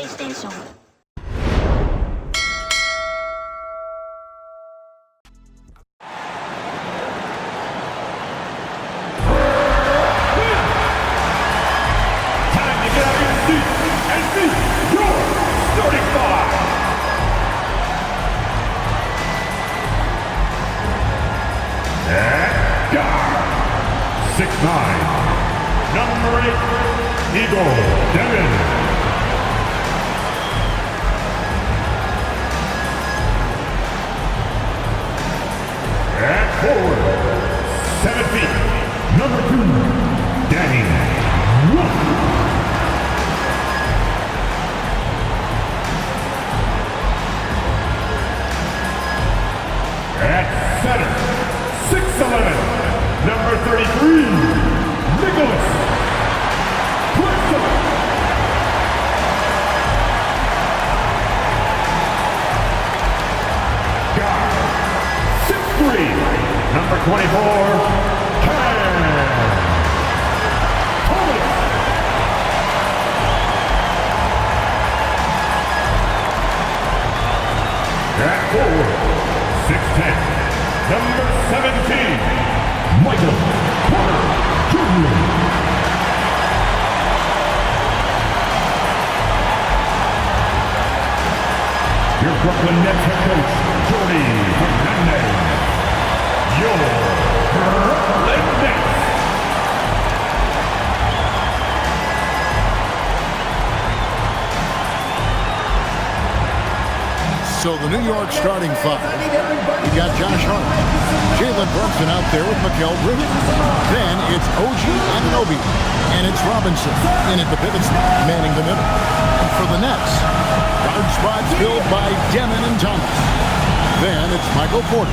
PlayStation. Time to get out of your seat and see your starting five. At guard, 6'9", number 8, Eagle Devin. At forward, 7 feet, number 2, Danny Brunson. At center, 6'11", number 33, Nicholas Brunson. Guard, 6'3", number 24, Cam. At forward, 6'10", number 17, Michael Porter Jr. Your Brooklyn Nets head coach, Jordy Hernandez. Your Brooklyn Nets. So the New York starting five. You got Josh Hart, Jalen Brunson out there with Mikal Bridges. Then it's OG Anunoby, and it's Robinson in at the pivot spot, manning the middle. And for the Nets, guard spots filled by Demon and Thomas. Then it's Michael Porter.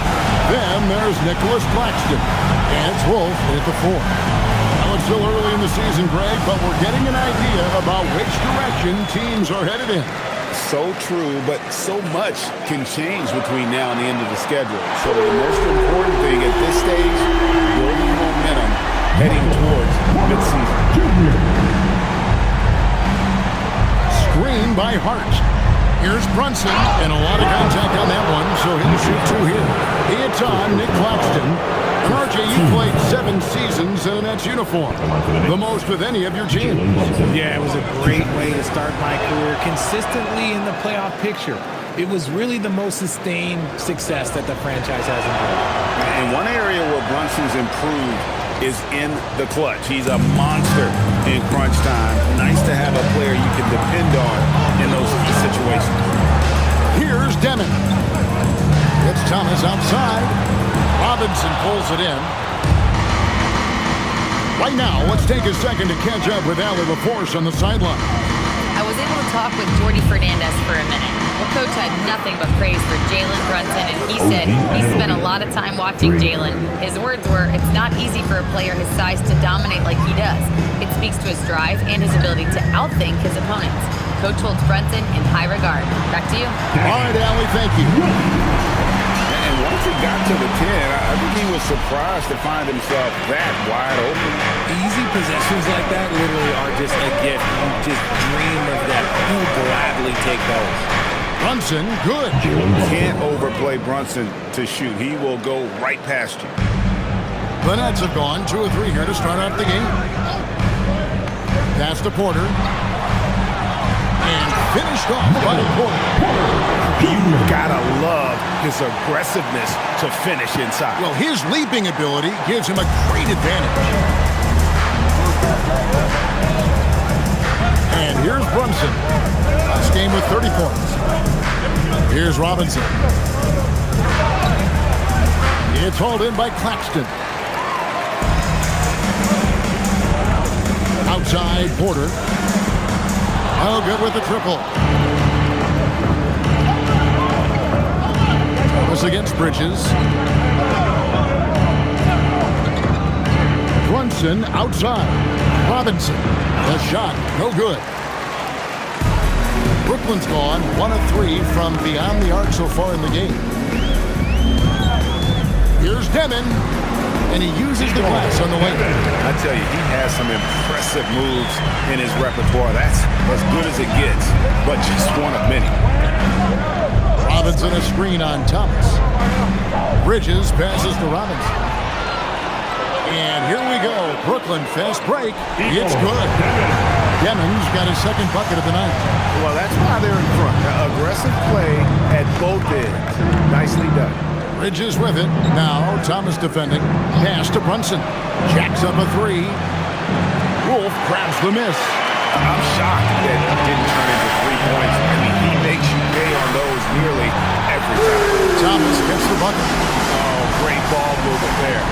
Then there's Nicholas Claxton, and it's Wolf at the 4. Now it's still early in the season, Greg, but we're getting an idea about which direction teams are headed in. So true, but so much can change between now and the end of the schedule. So the most important thing at this stage, building momentum heading towards midseason. Screen by Hart. Here's Brunson, and a lot of contact on that one, so he'll shoot 2 here. It's on Nick Claxton. RJ, you played 7 seasons in a Nets uniform, the most with any of your teams. Yeah, it was a great way to start my career consistently in the playoff picture. It was really the most sustained success that the franchise has enjoyed. And one area where Brunson's improved is in the clutch. He's a monster in crunch time. Nice to have a player you can depend on in those situations. Here's Demon. It's Thomas outside. Robinson pulls it in. Right now, let's take a second to catch up with Allie LaForce on the sideline. I was able to talk with Jordy Fernandez for a minute. The coach had nothing but praise for Jalen Brunson, and he said he spent a lot of time watching Jalen. His words were, it's not easy for a player his size to dominate like he does. It speaks to his drive and his ability to outthink his opponents. Coach holds Brunson in high regard. Back to you. All right, Allie, thank you. And once he got to the 10, I think he was surprised to find himself that wide open. Easy possessions like that literally are just a gift. You just dream of that. You'll gladly take those. Brunson, good. Can't overplay Brunson to shoot. He will go right past you. The Nets have gone 2 or 3 here to start out the game. Pass to Porter. And finished off by Porter. You've got to love his aggressiveness to finish inside. Well, his leaping ability gives him a great advantage. And here's Brunson. Last game with 30 points. Here's Robinson. It's hauled in by Claxton. Outside Porter. Oh, good with the triple. Thomas against Bridges. Brunson outside. Robinson. The shot, no good. Brooklyn's gone 1 of 3 from beyond the arc so far in the game. Here's Demon, and he uses the glass on the wing. I tell you, he has some impressive moves in his repertoire. That's as good as it gets. but just one of many. Robinson a screen on Thomas. Bridges passes to Robinson. And here we go. Brooklyn fast break. It's good. Demon's got his second bucket of the night. Well, that's why they're in front. Aggressive play at both ends. Nicely done. Bridges with it. Now Thomas defending. Pass to Brunson. Jacks up a three. Wolf grabs the miss. I'm shocked that it didn't turn into 3 points. I mean, he makes you pay on those nearly every time. Thomas gets the bucket. Oh, great ball movement there.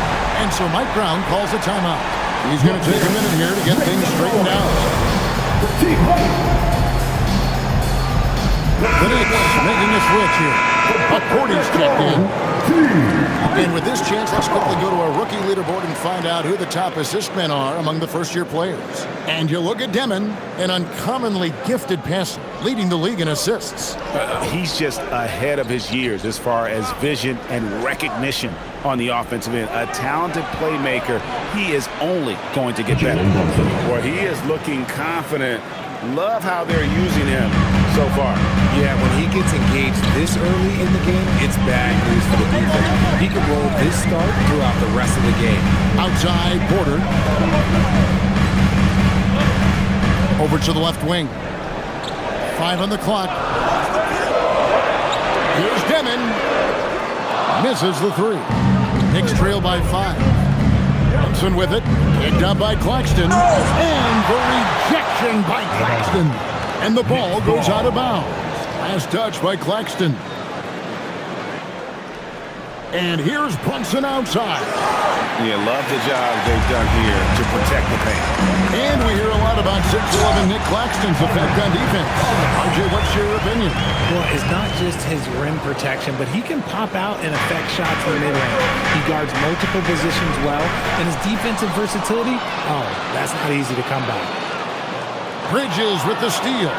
And so Mike Brown calls a timeout. He's going to take a minute here to get things straightened out. The Knicks making a switch here. McCourty's checked in. And with this chance, let's quickly go to our rookie leaderboard and find out who the top assist men are among the first-year players. And you look at Demon, an uncommonly gifted passer, leading the league in assists. He's just ahead of his years as far as vision and recognition on the offensive end. A talented playmaker. He is only going to get better. Well, he is looking confident. Love how they're using him so far. Yeah, when he gets engaged this early in the game, it's bad news for the defense. He can roll this start throughout the rest of the game. Outside, Porter. Over to the left wing. 5 on the clock. Here's Demon. Misses the three. Knicks trail by 5. Brunson with it. Picked up by Claxton. And the rejection by Claxton. And the ball goes out of bounds. Last touch by Claxton. And here's Brunson outside. Yeah, love the job they've done here to protect the paint. And we hear a lot about 6'11" Nick Claxton's effect on defense. RJ, what's your opinion? Well, it's not just his rim protection, but he can pop out and affect shots in the mid-range. He guards multiple positions well, and his defensive versatility, oh, that's not easy to come by. Bridges with the steal.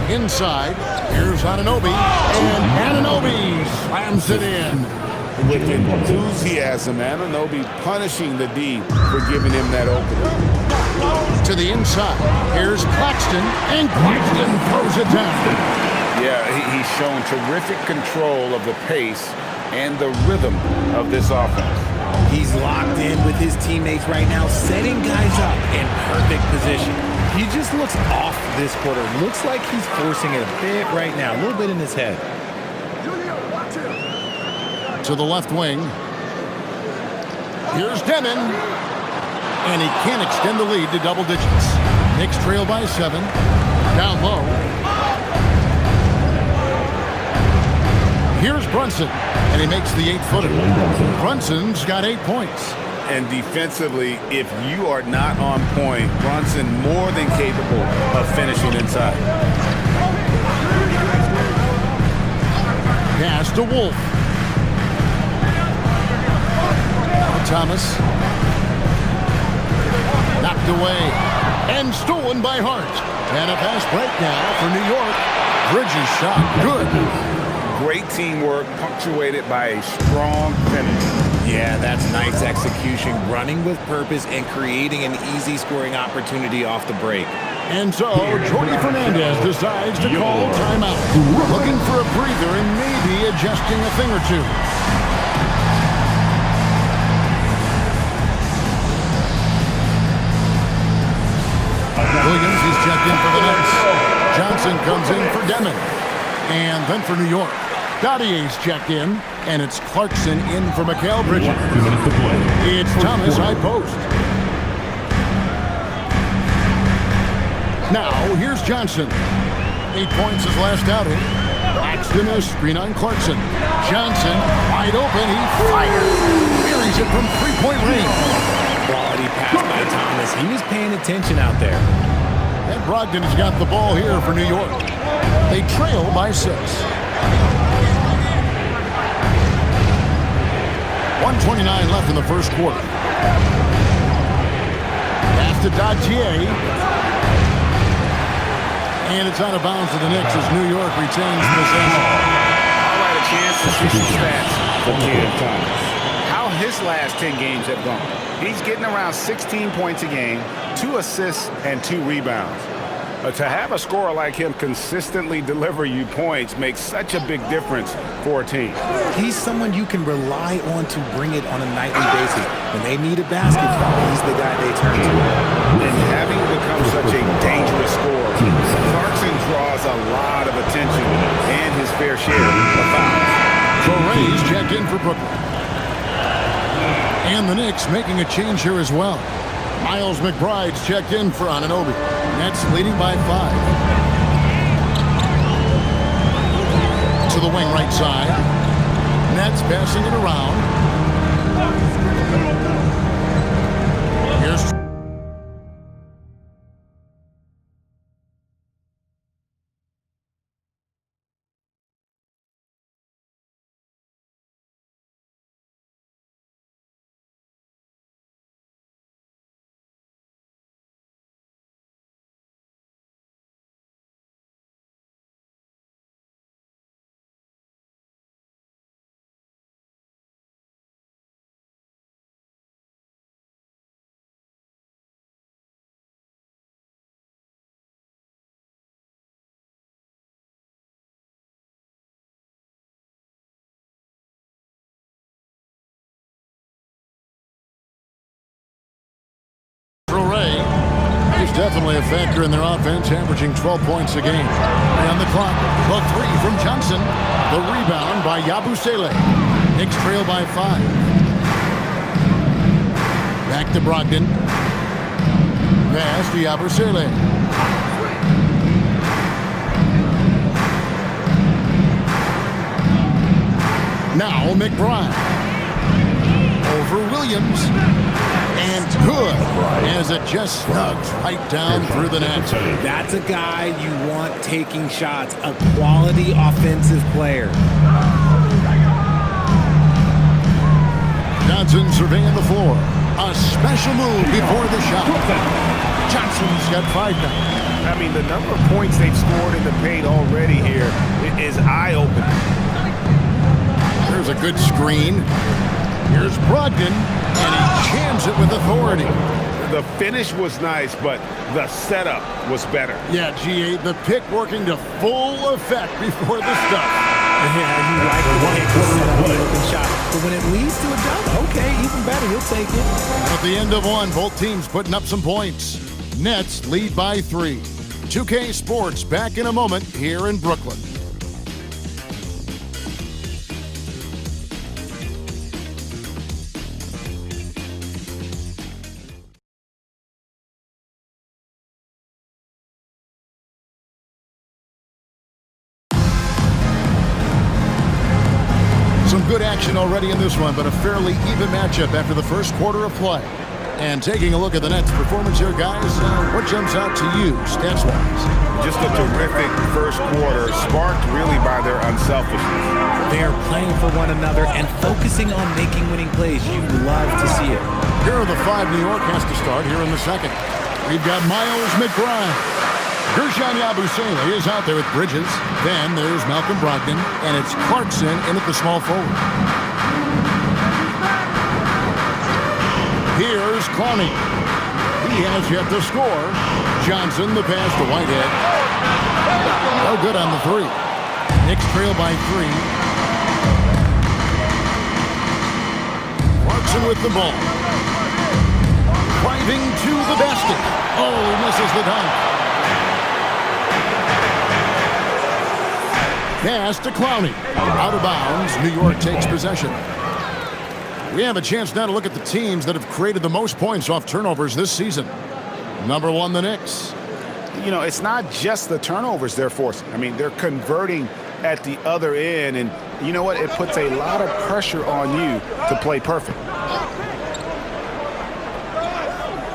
Inside, here's Anunoby, and Anunoby slams it in. With enthusiasm, Anunoby punishing the D for giving him that opening. To the inside, here's Claxton, and Claxton throws it down. Yeah, he's shown terrific control of the pace and the rhythm of this offense. He's locked in with his teammates right now, setting guys up in perfect position. He just looks off this quarter. Looks like he's forcing it a bit right now, a little bit in his head. To the left wing. Here's Demon. And he can't extend the lead to double digits. Knicks trail by 7. Down low. Here's Brunson. And he makes the 8-footer. Brunson's got 8 points. And defensively, if you are not on point, Brunson more than capable of finishing inside. Pass to Wolf. Thomas. Knocked away. And stolen by Hart. And a fast break now for New York. Bridges shot. Good. Great teamwork punctuated by a strong finish. Yeah, that's nice execution, running with purpose and creating an easy scoring opportunity off the break. And so, Jordi Fernandez decides to call timeout. Looking for a breather and maybe adjusting a thing or two. Williams is checked in for the Knicks. Johnson comes in for Demon. And then for New York, Dottier's checked in, and it's Clarkson in for Mikal Bridges. It's Thomas high post. Now, here's Johnson. 8 points his last outing. Claxton a screen on Clarkson. Johnson, wide open, he fires. Buries it from three-point range. Quality pass by Thomas. He was paying attention out there. And Brogdon has got the ball here for New York. They trail by 6. 1:29 left in the first quarter. Pass to Dotier. And it's out of bounds to the Knicks as New York retains possession. I'll have a chance to see some stats for Cam Thomas. How his last 10 games have gone. He's getting around 16 points a game, 2 assists, and 2 rebounds. To have a scorer like him consistently deliver you points makes such a big difference for a team. He's someone you can rely on to bring it on a nightly basis. When they need a basketball, he's the guy they turn to. And having become such a dangerous scorer, Brunson draws a lot of attention and his fair share of fouls. Torrey's checked in for Brooklyn. And the Knicks making a change here as well. Miles McBride's checked in for Anunoby. Nets leading by 5. To the wing right side. Nets passing it around. Here's definitely a factor in their offense, averaging 12 points a game. And the clock, the 3 from Johnson. The rebound by Yabusele. Knicks trail by 5. Back to Brogdon. Pass to Yabusele. Now McBride. Over Williams. And good, as it just snugs right down through the net. That's a guy you want taking shots, a quality offensive player. Johnson surveying the floor. A special move before the shot. Johnson's got 5 now. I mean, the number of points they've scored in the paint already here is eye-opening. There's a good screen. Here's Brogdon, and he jams it with authority. The finish was nice, but the setup was better. Yeah, GA, the pick working to full effect before the stuff. Yeah, you like the pick, the setup, the open shot. But when it leads to a dunk, okay, even better, he'll take it. At the end of one, both teams putting up some points. Nets lead by 3. 2K Sports back in a moment here in Brooklyn. Some good action already in this one, but a fairly even matchup after the first quarter of play. And taking a look at the Nets' performance here, guys, what jumps out to you, stats-wise? Just a terrific first quarter, sparked really by their unselfishness. They're playing for one another and focusing on making winning plays. You love to see it. Here are the 5 New York has to start here in the second. We've got Miles McBride. Gershon Yabusele is out there with Bridges. Then there's Malcolm Brogdon, and it's Clarkson in at the small forward. Here's Clowney. He has yet to score. Johnson, the pass to Whitehead. No good on the 3. Knicks trail by 3. Clarkson with the ball. Driving to the basket. Oh, he misses the dunk. Pass to Clowney. Out of bounds. New York takes possession. We have a chance now to look at the teams that have created the most points off turnovers this season. Number 1, the Knicks. You know, it's not just the turnovers they're forcing. I mean, they're converting at the other end, and you know what? It puts a lot of pressure on you to play perfect.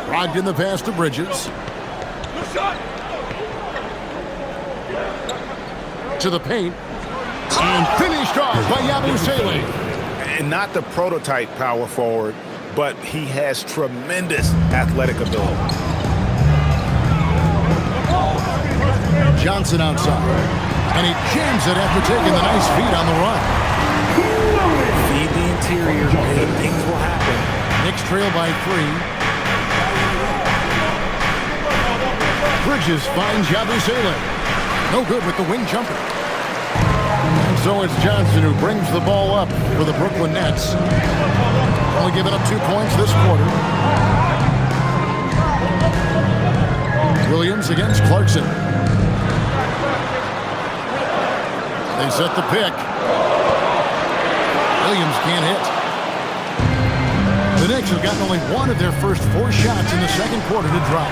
Brogdon the pass to Bridges. To the paint. And finished off by Yabusele. And not the prototype power forward, but he has tremendous athletic ability. Johnson outside. And he jams it after taking the nice feed on the run. Feed the interior, and things will happen. Knicks trail by 3. Bridges finds Yabusele. No good with the wing jumper. And so it's Johnson who brings the ball up for the Brooklyn Nets. Only giving up 2 points this quarter. Williams against Clarkson. They set the pick. Williams can't hit. The Knicks have gotten only one of their first 4 shots in the second quarter to drop.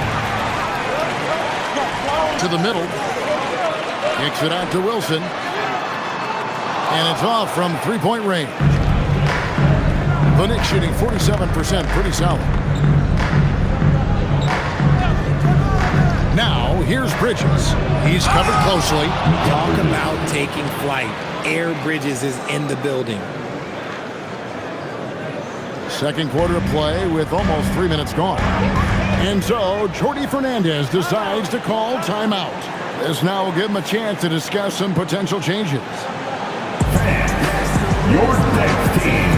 To the middle. Kicks it out to Wilson. And it's off from three-point range. The Knicks shooting 47%, pretty solid. Now, here's Bridges. He's covered closely. Talk about taking flight. Air Bridges is in the building. Second quarter of play with almost 3 minutes gone. And so, Jordi Fernandez decides to call timeout. This now will give him a chance to discuss some potential changes. Your next team.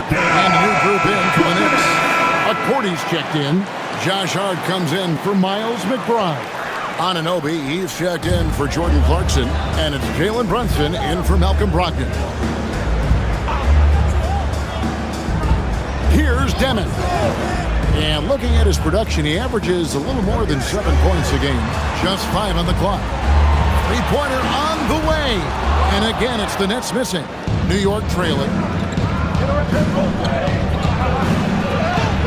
And a new group in for the Knicks. Cordy's checked in. Josh Hart comes in for Miles McBride. Anunoby, he's checked in for Jordan Clarkson. And it's Jalen Brunson in for Malcolm Brogdon. Here's Demon. And looking at his production, he averages a little more than 7 points a game. Just 5 on the clock. Three-pointer on the way. And again, it's the Nets missing. New York trailing.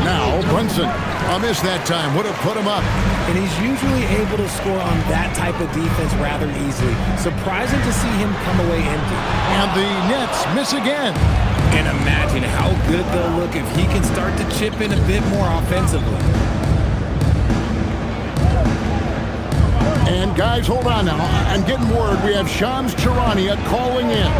Now, Brunson. A miss that time would have put him up. And he's usually able to score on that type of defense rather easily. Surprising to see him come away empty. And the Nets miss again. And imagine how good they'll look if he can start to chip in a bit more offensively. And guys, hold on now. I'm getting word we have Shams Charania calling in.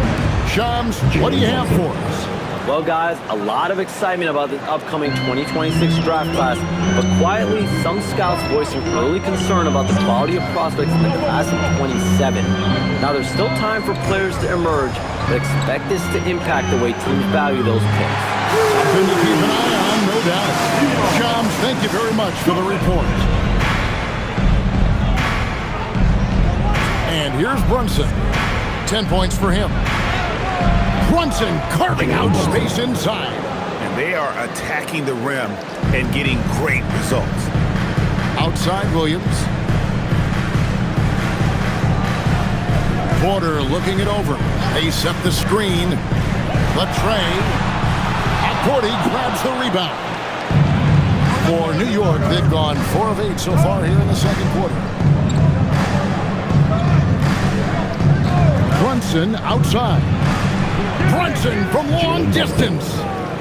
Shams, what do you have for us? Well, guys, a lot of excitement about the upcoming 2026 draft class, but quietly, some scouts voicing early concern about the quality of prospects in the class of 27. Now, there's still time for players to emerge, but expect this to impact the way teams value those picks. Something to keep an eye on, no doubt. Shams, thank you very much for the report. And here's Brunson. 10 points for him. Brunson carving out space inside. And they are attacking the rim and getting great results. Outside Williams. Porter looking it over. They set the screen. Latre. Cordy grabs the rebound. For New York, they've gone 4 of 8 so far here in the second quarter. Brunson outside. Brunson from long distance.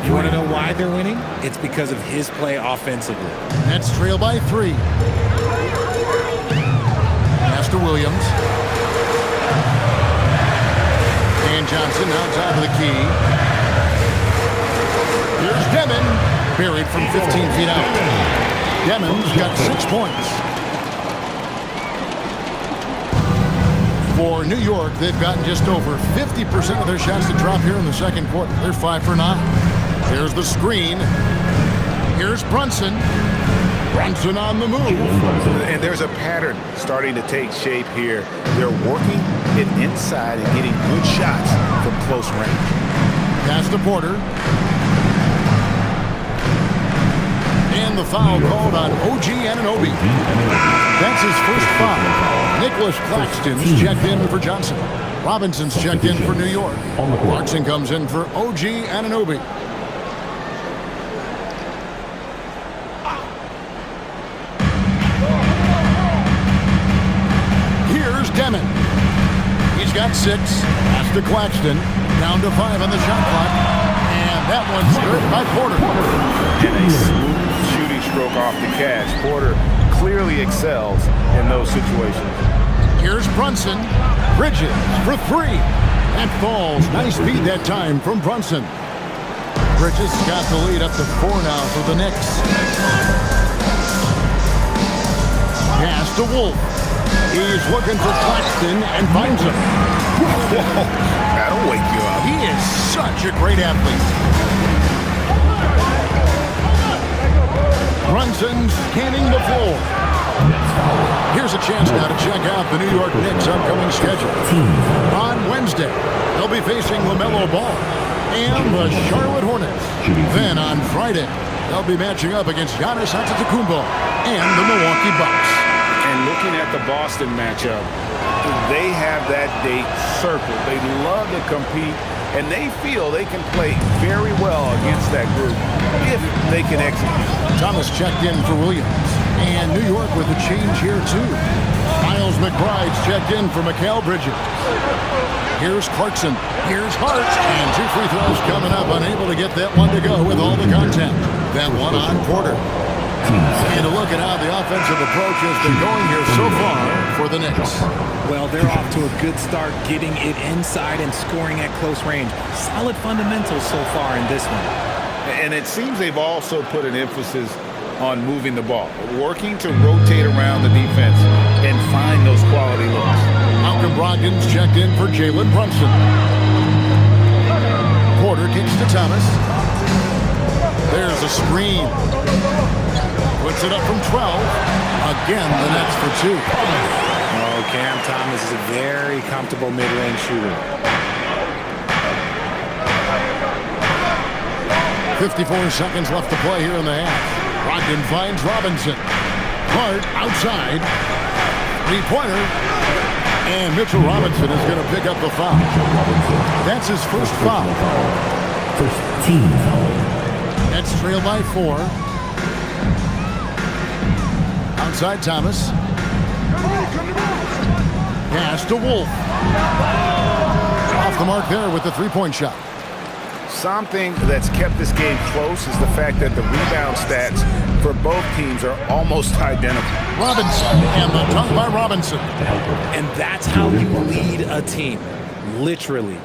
You want to know why they're winning? It's because of his play offensively. Nets trail by 3. Pass to Williams. And Johnson now top of the key. Here's Demon. Buried from 15 feet out. Demon's got 6 points. For New York, they've gotten just over 50% of their shots to drop here in the second quarter. They're 5 for 9. Here's the screen. Here's Brunson. Brunson on the move. And there's a pattern starting to take shape here. They're working it inside and getting good shots from close range. Pass to Porter. And the foul called on OG Anunoby. That's his first foul. Nicholas Claxton's checked in for Johnson. Robinson's checked in for New York. Clarkson comes in for OG Anunoby. Here's Demon. He's got 6. Pass to Claxton. Down to 5 on the shot clock. And that one's good by Porter. And a smooth shooting stroke off the catch. Porter clearly excels in those situations. Here's Brunson. Bridges for 3. That falls. Nice feed that time from Brunson. Bridges got the lead up to 4 now for the Knicks. Pass to Wolf. He's looking for Claxton and finds him. Whoa, that'll wake you up. He is such a great athlete. Brunson scanning the floor. Here's a chance now to check out the New York Knicks' upcoming schedule. On Wednesday, they'll be facing LaMelo Ball and the Charlotte Hornets. Then on Friday, they'll be matching up against Giannis Antetokounmpo and the Milwaukee Bucks. And looking at the Boston matchup, they have that date circled. They love to compete, and they feel they can play very well against that group if they can execute. Thomas checked in for Williams. And New York with a change here, too. Miles McBride's checked in for Mikal Bridges. Here's Clarkson. Here's Hart. And 2 free throws coming up. Unable to get that one to go with all the contact. That one on Porter. And a look at how the offensive approach has been going here so far for the Knicks. Well, they're off to a good start getting it inside and scoring at close range. Solid fundamentals so far in this one. And it seems they've also put an emphasis on moving the ball, working to rotate around the defense and find those quality looks. Malcolm Brogdon's checked in for Jalen Brunson. Porter kicks to Thomas. There's a screen. Puts it up from 12. Again, the Nets for 2. Oh, Cam Thomas is a very comfortable mid-range shooter. 54 seconds left to play here in the half. Brogdon finds Robinson. Hart outside. Three-pointer. And Mitchell Robinson is going to pick up the foul. That's his first foul. First team foul. Nets trail by 4. Outside Thomas. Pass to Wolf. Off the mark there with the three-point shot. Something that's kept this game close is the fact that the rebound stats for both teams are almost identical. Robinson, and the dunk by Robinson. And that's how you lead a team, literally.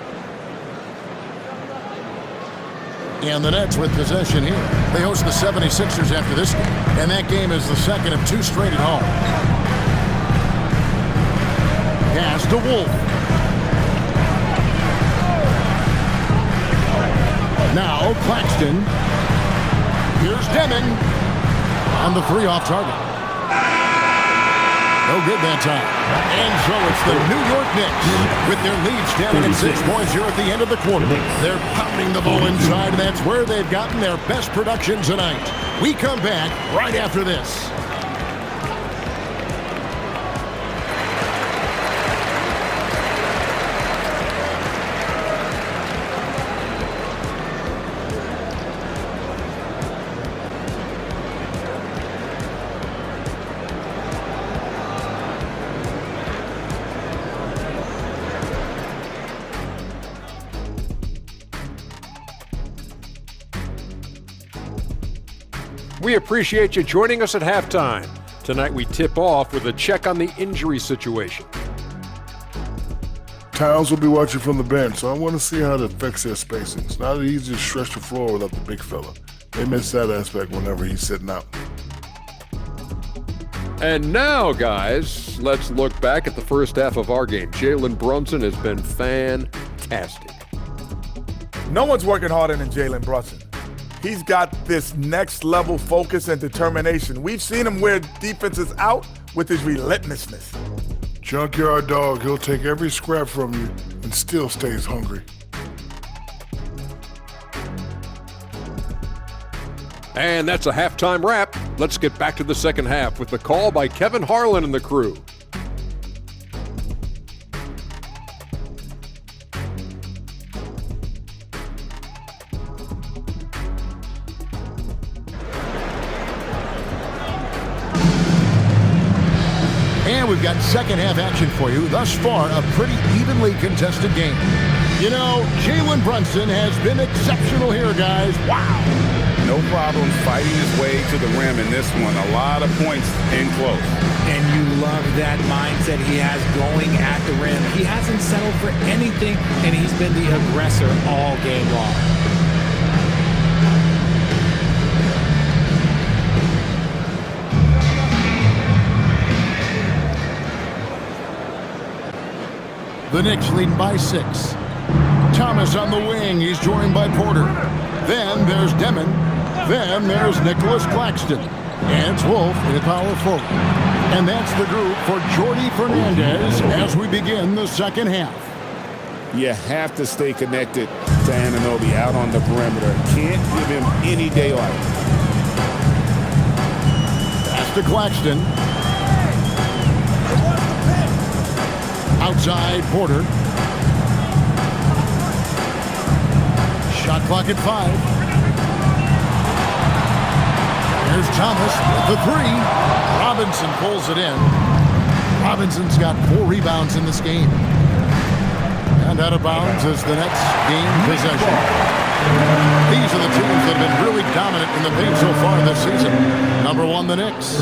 And the Nets with possession here. They host the 76ers after this game, and that game is the second of 2 straight at home. Pass to Wolf. Now Claxton. Here's Deming. On the 3 off target. No good that time. And so it's the New York Knicks with their lead standing at 6 points here at the end of the quarter. They're pounding the ball inside, and that's where they've gotten their best production tonight. We come back right after this. We appreciate you joining us at halftime. Tonight we tip off with a check on the injury situation. Towns will be watching from the bench, so I want to see how it affects their spacing. It's not easy to stretch the floor without the big fella. They miss that aspect whenever he's sitting out. And now, guys, let's look back at the first half of our game. Jalen Brunson has been fantastic. No one's working harder than Jalen Brunson. He's got this next level focus and determination. We've seen him wear defenses out with his relentlessness. Junkyard dog, he'll take every scrap from you and still stays hungry. And that's a halftime wrap. Let's get back to the second half with the call by Kevin Harlan and the crew. And we've got second half action for you. Thus far, a pretty evenly contested game. You know, Jalen Brunson has been exceptional here, guys. Wow. No problem fighting his way to the rim in this one. A lot of points in close. And you love that mindset he has going at the rim. He hasn't settled for anything, and he's been the aggressor all game long. The Knicks leading by 6. Thomas on the wing. He's joined by Porter. Then there's Demon. Then there's Nicholas Claxton. And it's Wolf in power forward. And that's the group for Jordi Fernandez as we begin the second half. You have to stay connected to Anunoby out on the perimeter. Can't give him any daylight. Pass to Claxton. Outside Porter. Shot clock at 5. Here's Thomas with the 3. Robinson pulls it in. Robinson's got 4 rebounds in this game. And out of bounds is the next game possession. These are the teams that have been really dominant in the paint so far this season. Number 1, the Knicks.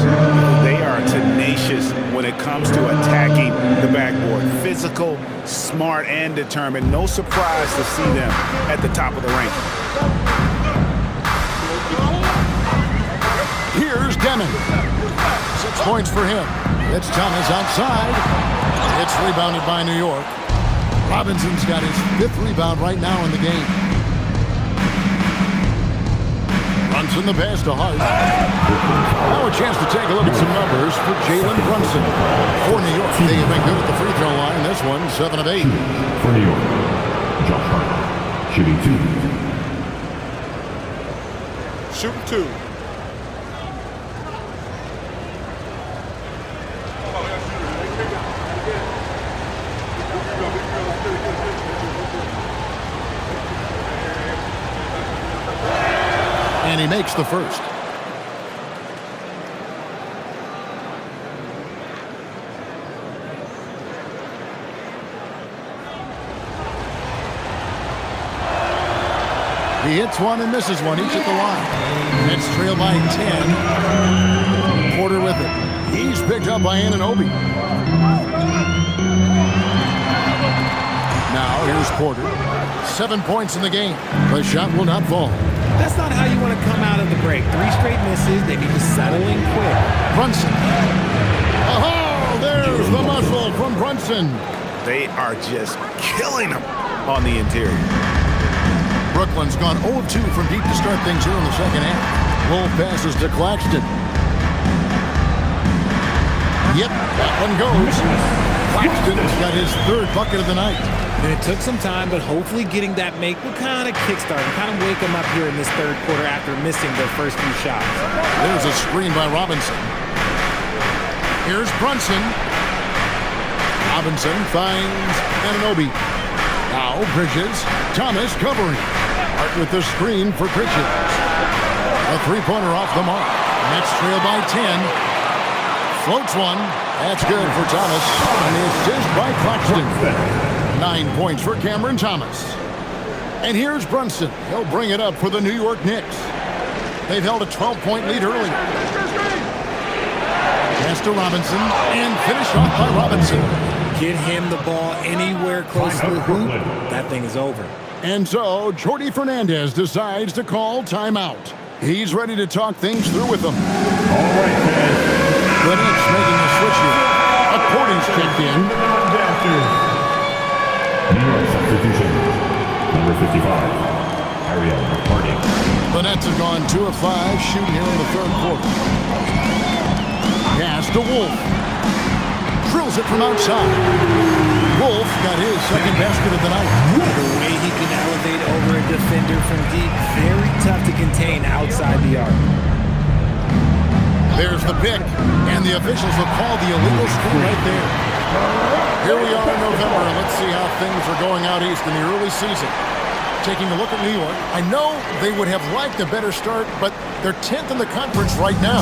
They are tenacious when it comes to attacking the backboard. Physical, smart, and determined. No surprise to see them at the top of the ranking. Here's Demon. 6 points for him. It's Thomas outside. It's rebounded by New York. Robinson's got his 5th rebound right now in the game. Brunson the pass to Hart. Now a chance to take a look at some numbers for Jalen Brunson. For New York, they have been good at the free throw line. This one, 7 of 8. For New York, Josh Hart, shooting 2. Shooting 2. And he makes the first. He hits one and misses one, each at the line. It's trailed by 10. Porter with it. He's picked up by Anunoby. Now here's Porter. 7 points in the game. The shot will not fall. That's not how you want to come out of the break. 3 straight misses. They need to settle in quick. Brunson. Oh, there's the muscle from Brunson. They are just killing them on the interior. Brooklyn's gone 0-2 from deep to start things here in the second half. Wolf passes to Claxton. Yep, that one goes. Claxton's got his 3rd bucket of the night. And it took some time, but hopefully getting that make will kind of kickstart and kind of wake them up here in this 3rd quarter after missing their first few shots. There's a screen by Robinson. Here's Brunson. Robinson finds Anunoby. Now Bridges. Thomas covering. Hart with the screen for Bridges. A 3-pointer off the mark. Nets trail by 10. Floats one. That's good for Thomas. And the assist by Claxton. 9 points for Cameron Thomas. And here's Brunson. He'll bring it up for the New York Knicks. They've held a 12-point lead earlier. Pass to Robinson and finished off by Robinson. Get him the ball anywhere close to the hoop. That thing is over. And so Jordi Fernandez decides to call timeout. He's ready to talk things through with them. All right, guys. The Knicks making a switch here. According's kicked in. New York substitution, number 55, Ariel McCarty. The Nets have gone 2 of 5 shooting here in the 3rd quarter. Pass to Wolf. Drills it from outside. Wolf got his 2nd basket of the night. The way he can elevate over a defender from deep, very tough to contain outside the arc. There's the pick, and the officials have called the illegal screen right there. Here we are in November, and let's see how things are going out east in the early season. Taking a look at New York, I know they would have liked a better start, but they're 10th in the conference right now.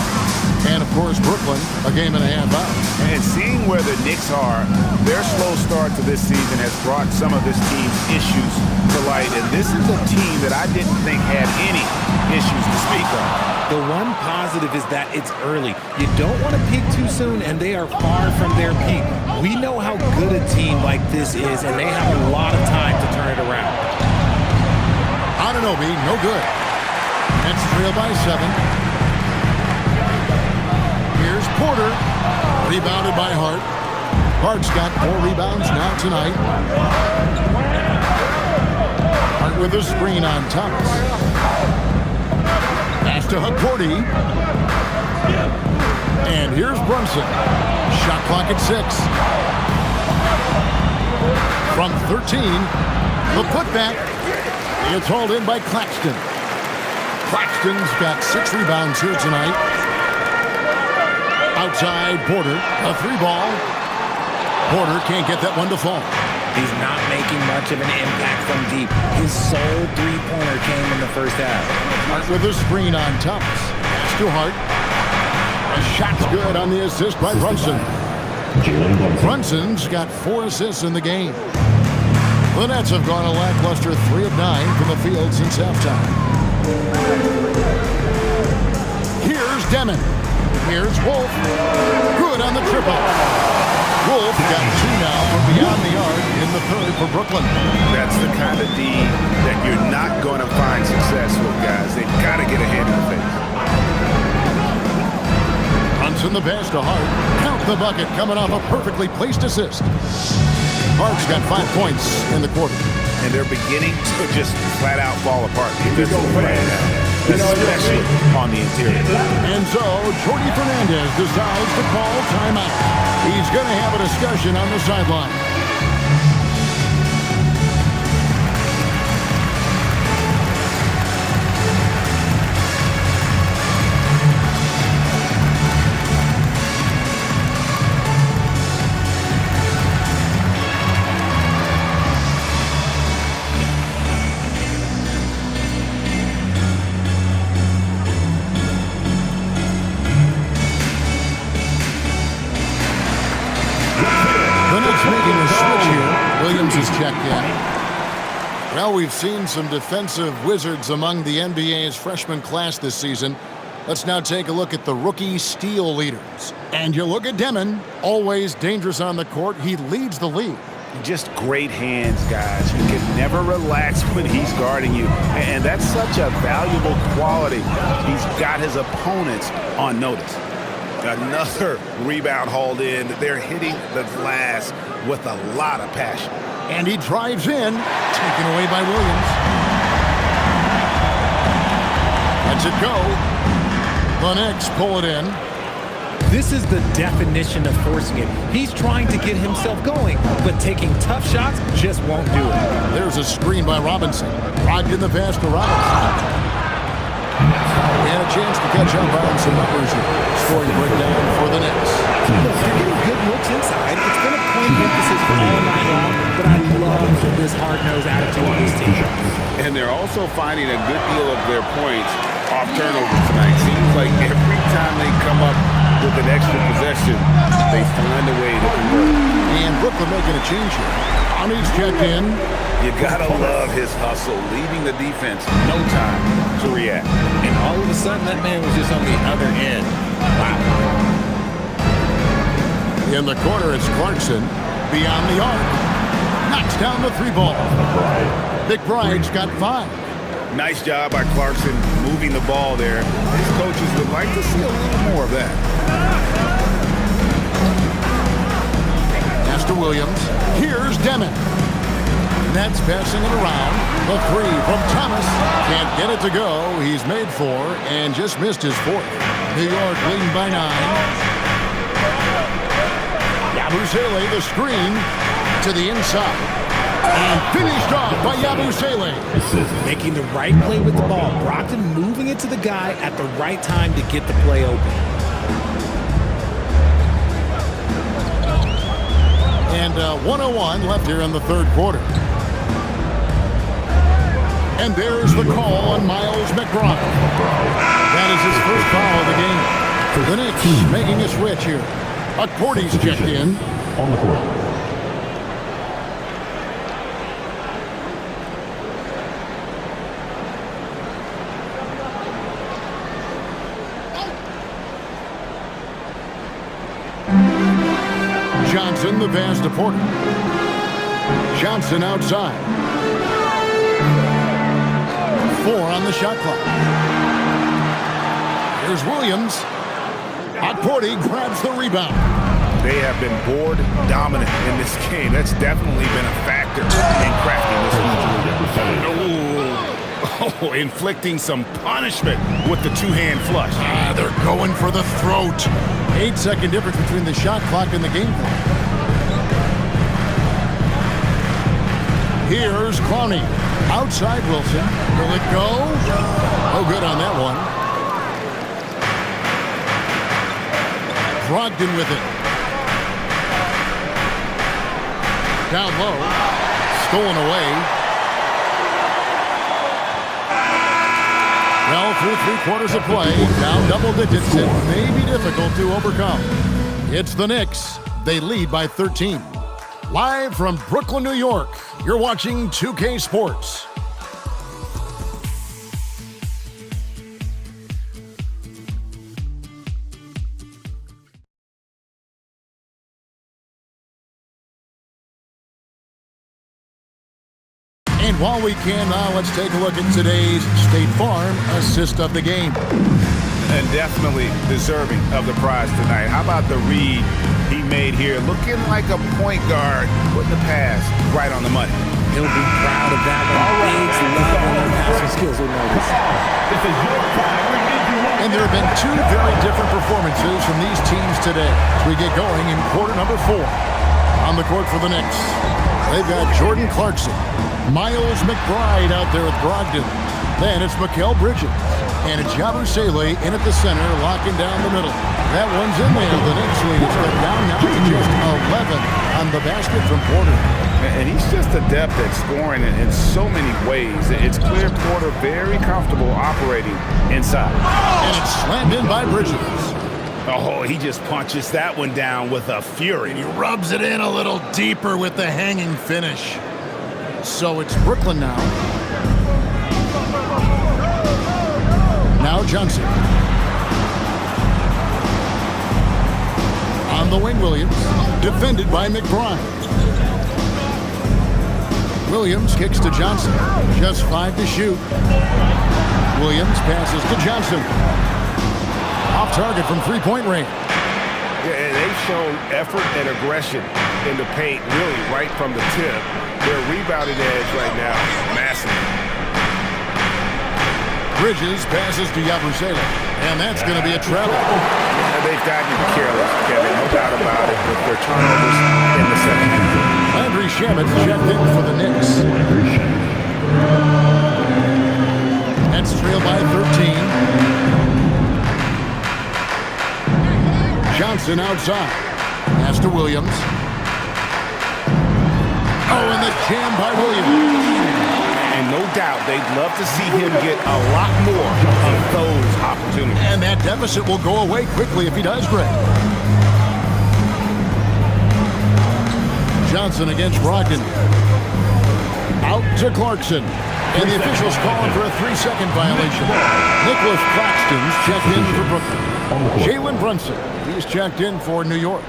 And, of course, Brooklyn, a game and a half out. And seeing where the Knicks are, their slow start to this season has brought some of this team's issues to light. And this is a team that I didn't think had any issues to speak of. The one positive is that it's early. You don't want to peak too soon, and they are far from their peak. We know how good a team like this is, and they have a lot of time to turn it around. Anunoby, no good. That's trailed by 7. Here's Porter. Rebounded by Hart. Hart's got 4 rebounds now tonight. Hart with a screen on Thomas. Pass to Hudporty. And here's Brunson. Shot clock at 6. From 13, the putback. It's hauled in by Claxton. Claxton's got 6 rebounds here tonight. Outside Porter, a 3-ball. Porter can't get that one to fall. He's not making much of an impact from deep. His sole three-pointer came in the first half. Hart with a screen on Thomas. Pass to Hart. A shot's good on the assist by Brunson. Jalen Brunson. Brunson's got 4 assists in the game. The Nets have gone a lackluster 3 of 9 from the field since halftime. Here's Demon. Here's Wolf. Good on the triple. Wolf got 2 now from beyond the arc in the third for Brooklyn. That's the kind of D that you're not going to find success with, guys. They've got to get ahead in the face. Brunson the pass to Hart. Count the bucket coming off a perfectly placed assist. Hart's got 5 points in the quarter. And they're beginning to just flat out fall apart defensively right now, especially on the interior. And so Jordy Fernandez decides to call timeout. He's going to have a discussion on the sideline. Making a switch here. Williams is checked in. Well, we've seen some defensive wizards among the NBA's freshman class this season. Let's now take a look at the rookie steal leaders. And you look at Demon, always dangerous on the court. He leads the league. Just great hands, guys. You can never relax when he's guarding you. And that's such a valuable quality. He's got his opponents on notice. Another rebound hauled in. They're hitting the glass with a lot of passion. And he drives in, taken away by Williams. Lets it go. The Knicks pull it in. This is the definition of forcing it. He's trying to get himself going, but taking tough shots just won't do it. There's a screen by Robinson. Locked in the pass to Robinson. We had a chance to catch up on some numbers here. Scoring breakdown for the Knicks. Look, they're getting good looks inside. It's been a point of emphasis all night long, but I love this hard-nosed attitude on this team. And they're also finding a good deal of their points off turnovers tonight. Seems like every time they come up with an extra possession, they find a way to convert. And Brooklyn making a change here. Ami's checked in. You gotta love his hustle, leaving the defense no time to react. And all of a sudden, that man was just on the other end. Wow. In the corner, it's Clarkson. Beyond the arc. Knocks down the 3-ball. McBride's got 5. Nice job by Clarkson moving the ball there. His coaches would like to see a little more of that. Pass to Williams. Here's Demon. Nets passing it around. The 3 from Thomas. Can't get it to go. He's made 4 and just missed his 4th. New York leading by 9. Yabusele, the screen to the inside. And finished off by Yabusele. Making the right play with the ball. Brogdon moving it to the guy at the right time to get the play open. And 101 left here in the third quarter. And there's the call on Miles McBride. That is his first foul of the game. The Knicks making a switch here. Hudporty's checked in. On the court. Johnson, the pass to Porter. Johnson outside. 4 on the shot clock. Here's Williams. Hudporty grabs the rebound. They have been board dominant in this game. That's definitely been a factor in crafting this one. Oh, inflicting some punishment with the two-hand flush. They're going for the throat. 8-second difference between the shot clock and the game clock. Here's Clowney. Outside Wilson. Will it go? Oh, good on that one. Brogdon with it. Down low. Stolen away. Well, through 3/4 of play, down double digits, it may be difficult to overcome. It's the Knicks. They lead by 13. Live from Brooklyn, New York, you're watching 2K Sports. And while we can now, let's take a look at today's State Farm assist of the game. And definitely deserving of the prize tonight. How about the read he made here? Looking like a point guard with the pass right on the money. He'll be proud of that one. Bigs love when their passing skills are noticed. And there have been two very different performances from these teams today as we get going in quarter number 4. On the court for the Knicks, they've got Jordan Clarkson, Miles McBride out there with Brogdon. Then it's Mikal Bridges. And it's Yabusele in at the center, locking down the middle. That one's in there. The Knicks lead is cut down now to just 11 on the basket from Porter. And he's just adept at scoring in so many ways. It's clear Porter very comfortable operating inside. And it's slammed in by Bridges. Oh, he just punches that one down with a fury. He rubs it in a little deeper with the hanging finish. So it's Brooklyn now. Now Johnson. On the wing, Williams. Defended by McBride. Williams kicks to Johnson. Just 5 to shoot. Williams passes to Johnson. Off target from three-point range. Yeah, and they've shown effort and aggression in the paint, really right from the tip. Their rebounding edge right now, massive. Bridges passes to Yabusele, and that's going to be a travel. And they've gotten careless, Kevin, no doubt about it, with their turnovers in the second half. Landry Shamet checked in for the Knicks. Nets trail by 13. Johnson outside. Pass to Williams. Oh, and the jam by Williams. And no doubt they'd love to see him get a lot more of those opportunities. And that deficit will go away quickly if he does great. Johnson against Brogdon. Out to Clarkson. And the officials calling for a 3-second violation. Nicholas Claxton's checked in for Brooklyn. Jalen Brunson, he's checked in for New York.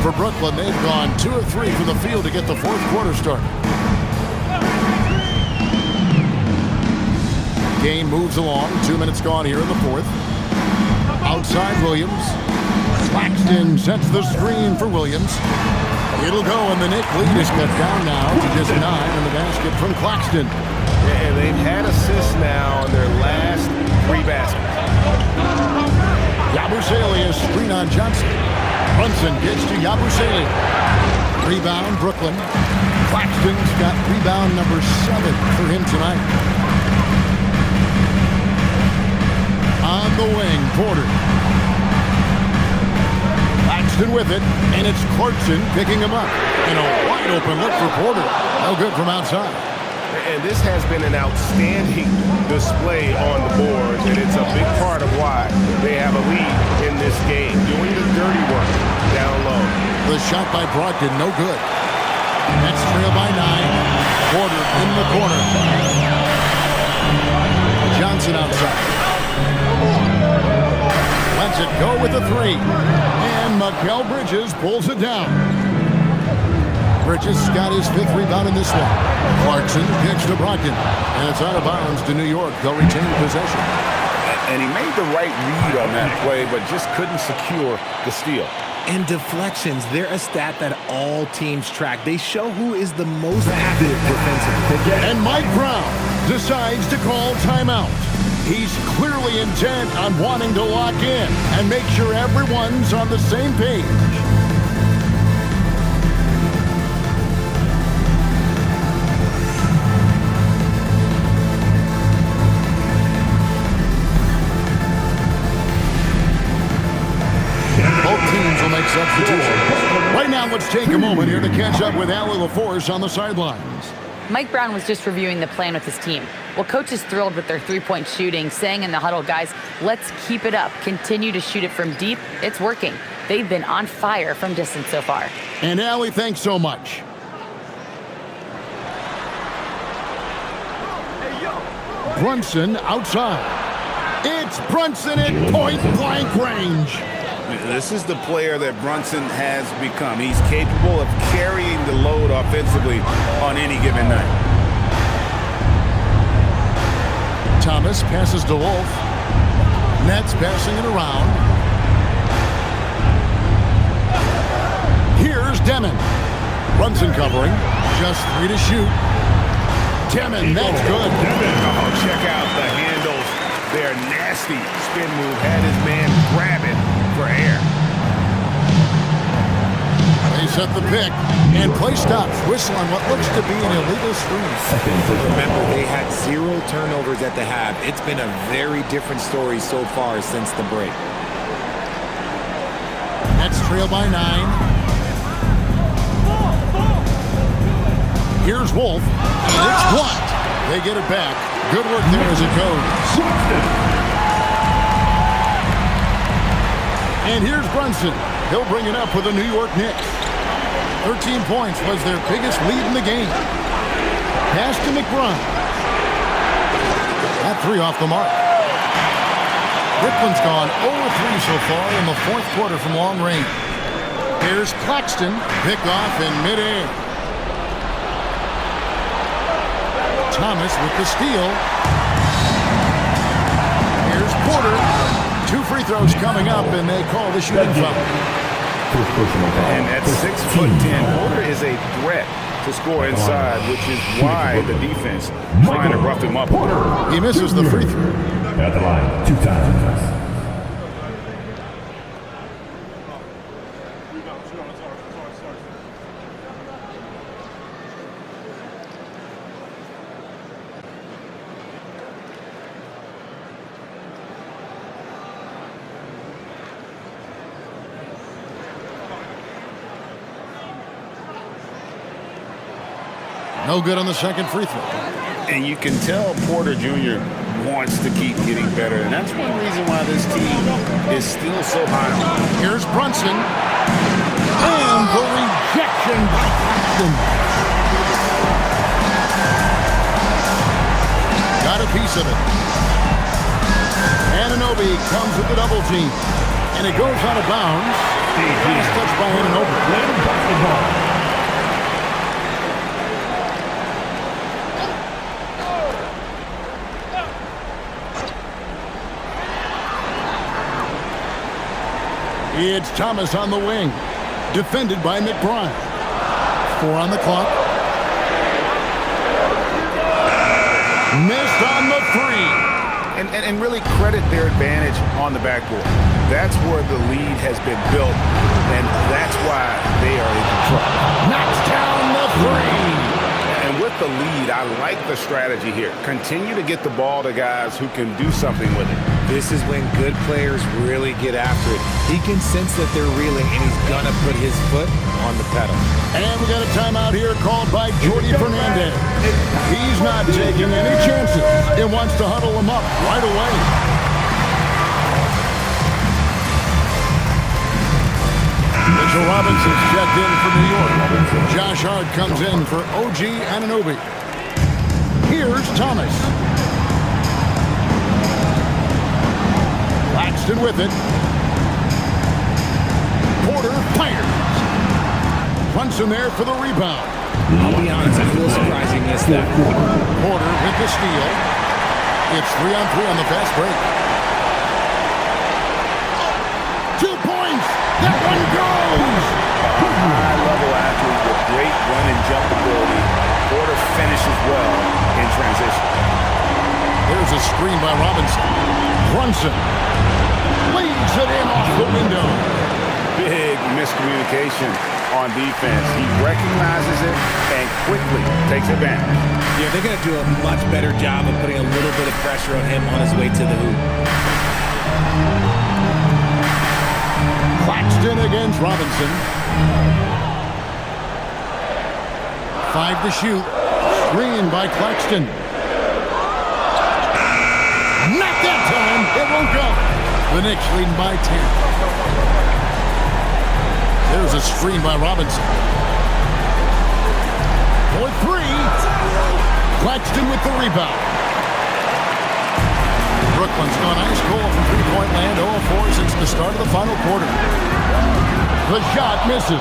For Brooklyn, they've gone 2 of 3 from the field to get the fourth quarter started. Game moves along. 2 minutes gone here in the fourth. Outside Williams. Claxton sets the screen for Williams. It'll go, and the Knicks lead is cut down now to just 9 in the basket from Claxton. And they've had assists now on their last 3 baskets. Yabusele is screen on Johnson. Brunson gets to Yabusele. Rebound, Brooklyn. Claxton's got rebound number 7 for him tonight. On the wing, Porter. Claxton with it, and it's Clarkson picking him up. And a wide open look for Porter. No good from outside. And this has been an outstanding display on the boards, and it's a big part of why they have a lead in this game, doing the dirty work down low. The shot by Brogdon, no good. Nets trail by 9. Porter in the corner. Johnson outside. Lets it go with a 3. And Mikal Bridges pulls it down. Bridges got his 5th rebound in this one. Clarkson kicks to Brogdon. And it's out of bounds to New York. They'll retain possession. And he made the right read on that play, but just couldn't secure the steal. And deflections, they're a stat that all teams track. They show who is the most active defensively. And Mike Brown decides to call timeout. He's clearly intent on wanting to lock in and make sure everyone's on the same page. Both teams will make substitutions. Right now, let's take a moment here to catch up with Allie LaForce on the sidelines. Mike Brown was just reviewing the plan with his team. Well, coach is thrilled with their three-point shooting, saying in the huddle, guys, let's keep it up. Continue to shoot it from deep. It's working. They've been on fire from distance so far. And Allie, thanks so much. Brunson outside. It's Brunson at point-blank range. This is the player that Brunson has become. He's capable of carrying the load offensively on any given night. Thomas passes to Wolf. Nets passing it around. Here's Demon. Brunson covering. Just 3 to shoot. Demon, that's good. Oh, check out the handles. They're nasty. Spin move had his man grab it for air. They set the pick, and play stops. Whistle on what looks to be an illegal screen. Remember, they had 0 turnovers at the half. It's been a very different story so far since the break. Nets trail by 9. Here's Wolf, and it's blocked. They get it back. Good work there as it goes. And here's Brunson. He'll bring it up with the New York Knicks. 13 points was their biggest lead in the game. Pass to McBride. That 3 off the mark. Brooklyn's gone 0-3 so far in the 4th quarter from long range. Here's Claxton. Pick off in midair. Thomas with the steal. Here's Porter. 2 free throws coming up, and they call the shooting foul. And at 6'10", Porter is a threat to score inside, which is why the defense trying to rough him up. He misses the free throw. At the line, 2 times. No good on the second free throw. And you can tell Porter Jr. wants to keep getting better, and that's one reason why this team is still so high. Here's Brunson. And the rejection by Claxton. Got a piece of it. Anunoby comes with the double team. And it goes out of bounds. Last touch by Anunoby. It's Thomas on the wing. Defended by McBride. 4 on the clock. Missed on the 3. And really credit their advantage on the backboard. That's where the lead has been built, and that's why they are in control. Knocks down the 3. And with the lead, I like the strategy here. Continue to get the ball to guys who can do something with it. This is when good players really get after it. He can sense that they're reeling, and he's going to put his foot on the pedal. And we got a timeout here called by Jordy Fernandez. He's not taking any chances. He wants to huddle him up right away. Mitchell Robinson's checked in for New York. Josh Hart comes in for OG Anunoby. Here's Thomas. Claxton with it. Porter fires. Brunson there for the rebound. I'll be honest, I feel surprised he missed that. Porter with the steal. It's 3-on-3 on the fast break. run and jump ability or to finish as well in transition. There's a screen by Robinson. Brunson leads it in off the window. Big miscommunication on defense. He recognizes it and quickly takes advantage. Yeah, they're going to do a much better job of putting a little bit of pressure on him on his way to the hoop. Claxton against Robinson. 5 to shoot. Screen by Claxton. Not that time. It won't go. The Knicks leading by 10. There's a screen by Robinson. For 3. Claxton with the rebound. Brooklyn's gone ice cold from three-point land, 0-4 since the start of the final quarter. The shot misses.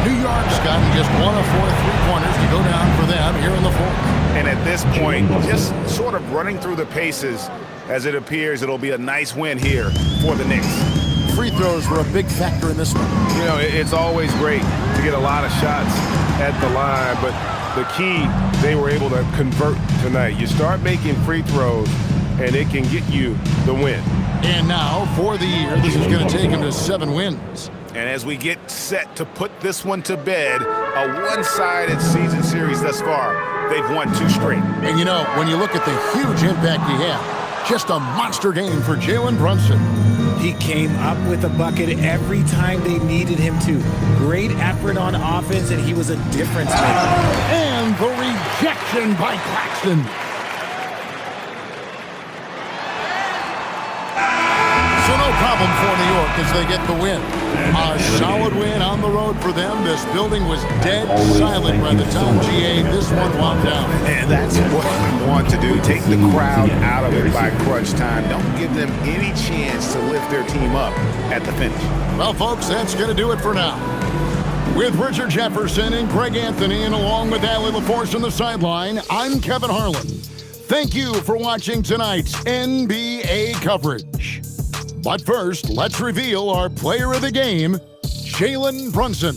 New York's gotten just 1 of 4 three-pointers to go down for them here in the fourth. And at this point, just sort of running through the paces as it appears it'll be a nice win here for the Knicks. Free throws were a big factor in this one. You know, it's always great to get a lot of shots at the line, but the key, they were able to convert tonight. You start making free throws, and it can get you the win. And now, for the year, this is going to take him to 7 wins. And as we get set to put this one to bed, a one-sided season series thus far, they've won 2 straight. And you know, when you look at the huge impact he had, just a monster game for Jalen Brunson. He came up with a bucket every time they needed him to. Great effort on offense, and he was a difference maker. And the rejection by Claxton. So no problem for New York as they get the win. A solid win on the road for them. This building was dead silent by the time GA this one wound down. And that's what we want to do. Take the crowd out of it by crunch time. Don't give them any chance to lift their team up at the finish. Well, folks, that's going to do it for now. With Richard Jefferson and Greg Anthony, and along with Allie LaForce on the sideline, I'm Kevin Harlan. Thank you for watching tonight's NBA coverage. But first, let's reveal our player of the game, Jalen Brunson.